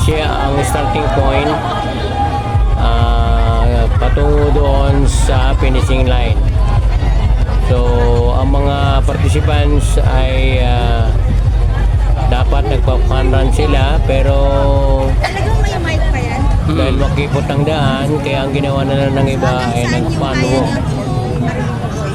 kasi ang starting point patungo doon sa finishing line. So ang mga participants ay dapat nagpa-fun run sila, pero Talagang may mic pa yan? dahil makipot ang daan, kaya ang ginawa na lang ng iba ay nag-fun walk.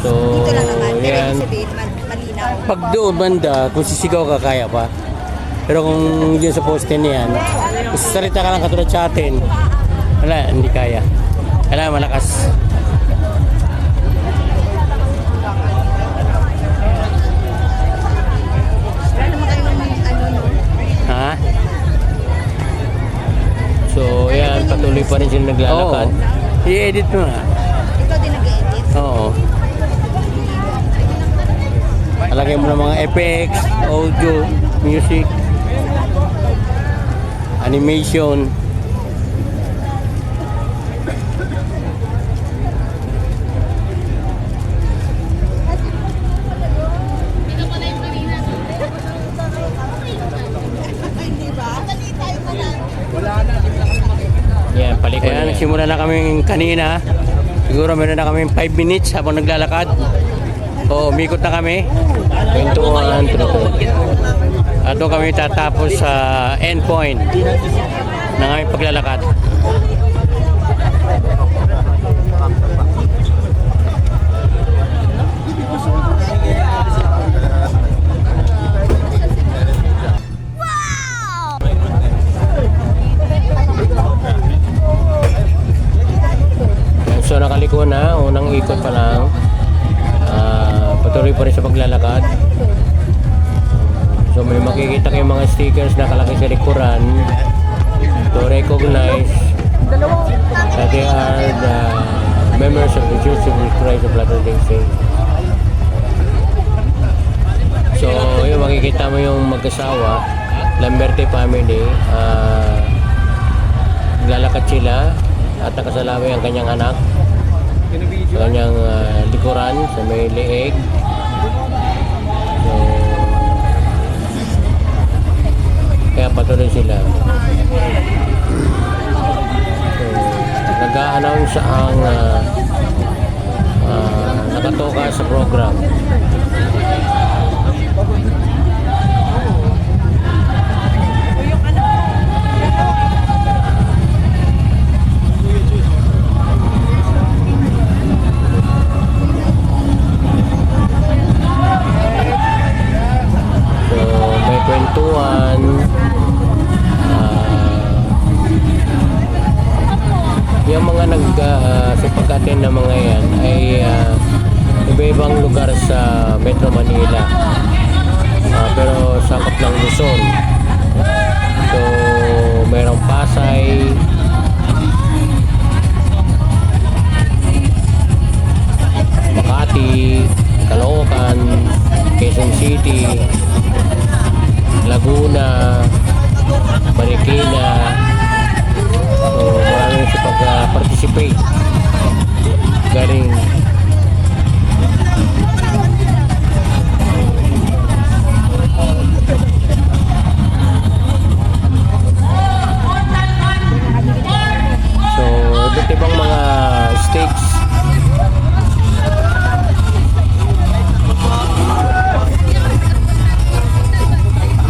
So Dito lang naman. Pero yan, ibig sabihin, malinaw. pag doon banda, kung sisigaw ka, kaya pa. Pero kung yun sa poste niyan, kung salita ka lang katulad sa atin, wala, hindi kaya. Kailangan malakas. Wala naman kayo ng ano, no? Ha? So, yan, patuloy pa rin sila naglalakad. Oo. I-edit mo nga. Ikaw din nag-edit? Oo. Alagay mo ng mga effects, audio, music, animation. Yan, paliko na. Nagsimula na kami kanina. Siguro meron na kami 5 minutes habang naglalakad. O, umikot na kami. Kwentuhan, at doon kami tatapos sa end point ng aming paglalakad. So nakaliko na, unang ikot pa lang. Patuloy pa rin sa paglalakad. So may makikita kayong mga stickers na nakalagay sa likuran to recognize that they are the members of the Church of Christ of Latter-day Saints. So yun, makikita mo yung mag-asawa, Lamberte family. Naglalakad sila at nakasalami ang kanyang anak sa kanyang likuran sa may leeg. So kaya patuloy sila. So nag-a-announce ang nakatoka sa program. Kwentuhan, yung mga nag-support-attend na mga yan ay iba-ibang lugar sa Metro Manila, pero sakop ng Luzon. So mayroong Pasay, Makati, Caloocan, Quezon City, Laguna, Marikina. So maraming sa pag-participate galing so iba't ibang mga states.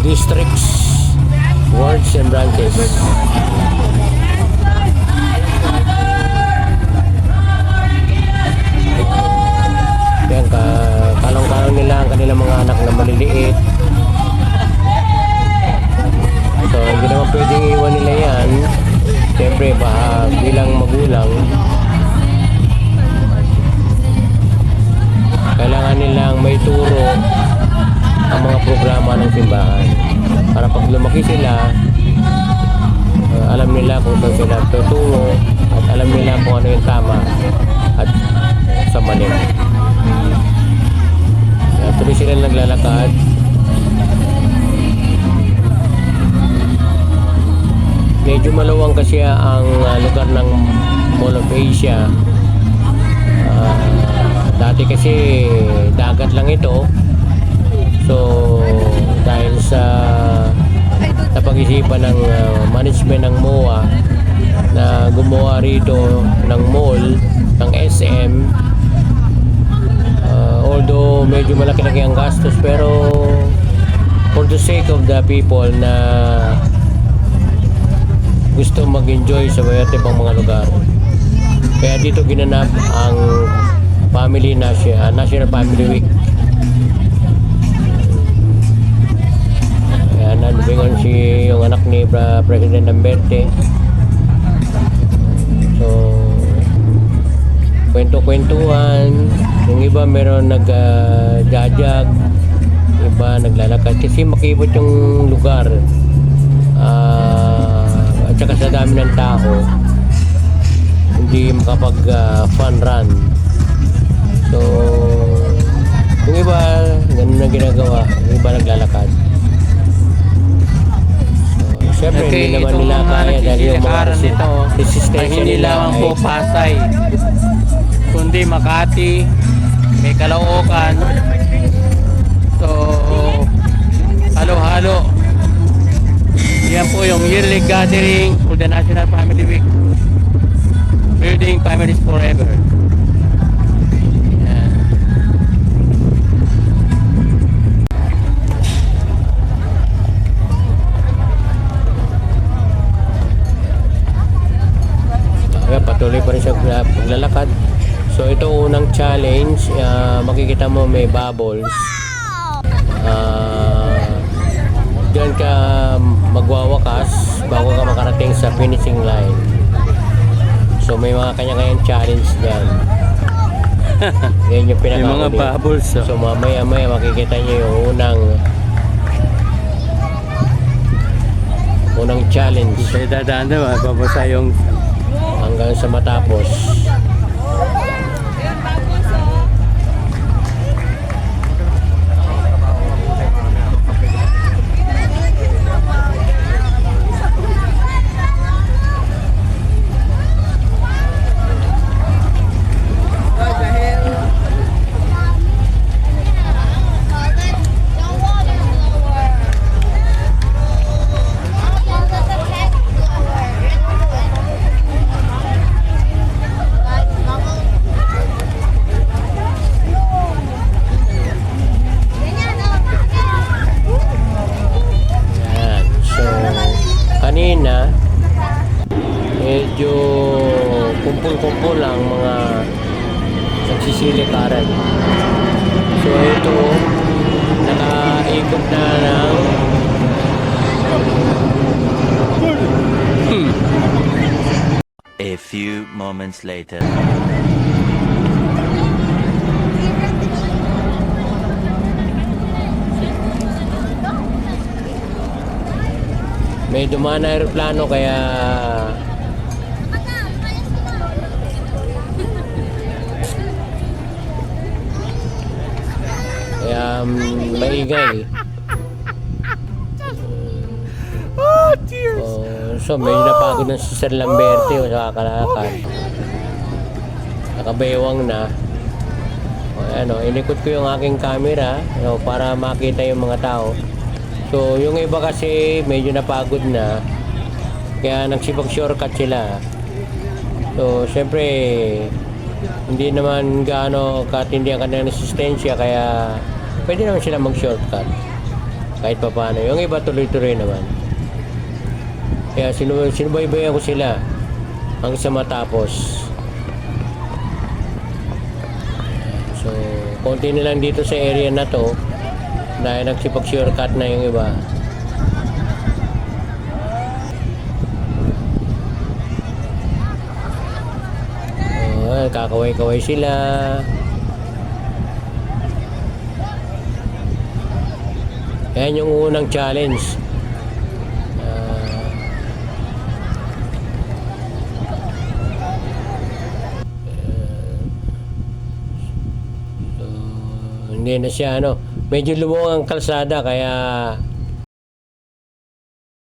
Districts, wards, and branches. Yan, kalong-kalong nila ang kanilang mga anak na maliliit. So, hindi naman pwedeng iwan nila yan. Siyempre, bilang magulang, kailangan nilang may turo ang mga programa ng simbahan para pag lumaki sila, alam nila kung saan sila tutungo at alam nila kung ano yung tama at sa mali. Tuloy sila naglalakad. Medyo maluwang kasi ang lugar ng Mall of Asia. Dati kasi dagat lang ito. So dahil sa napag-isipan ng management ng MOA na gumawa rito ng mall ng SM. Although medyo malaki-laki ang gastos, pero for the sake of the people na gusto mag-enjoy sa iba't ibang mga lugar, kaya dito ginanap ang National Family Week. Kaya nanbingon yung anak ni President Duterte. So kwento-kwentuhan, yung iba meron nag-jajag, iba naglalakad kasi makipot yung lugar, at saka sa dami ng tao hindi makapag fun run. So yung iba ganun na ginagawa, yung iba naglalakad. So syempre hindi naman nila kaya dahil yung mga resistensya hindi nila lamang ay po Pasay, kundi Makati, may Caloocan. So halo-halo. Yan po yung yearly gathering for the National Family Week, building families forever. Yan. Kaya patuloy pa rin sa paglalakad. So ito unang challenge, makikita mo may bubbles. Diyan ka magwawakas bago ka makarating sa finishing line. So may mga kanya-kanyang challenge diyan. Yan yung May pinaka mga bubbles. So mamaya-maya makikita niyo yung unang challenge Kaya dadaan na, babasa yung hanggang sa matapos. Yan. So kanina medyo kumpul-kumpul ang mga nagsisilikaran. So ito nakaikot na ng A few moments later. may dumaan na aeroplano kaya maingay. So medyo napagod na si Sir Lamberte sa kakalakad. Nakabaywang na. Inikot ko yung aking camera para makita yung mga tao. So yung iba kasi medyo napagod na, kaya nagsibag shortcut sila. So syempre hindi naman gaano katindi ang kanilang resistensya, kaya pwede naman sila mag shortcut kahit pa paano. Yung iba tuloy-tuloy naman, kaya sinubaybayan ko sila hanggang sa matapos. So konti na lang dito sa area na to dahil nagsipag shortcut na yung iba. Kakaway-kaway sila. Yan yung unang challenge. Hindi na siya medyo lumuwang ang kalsada, kaya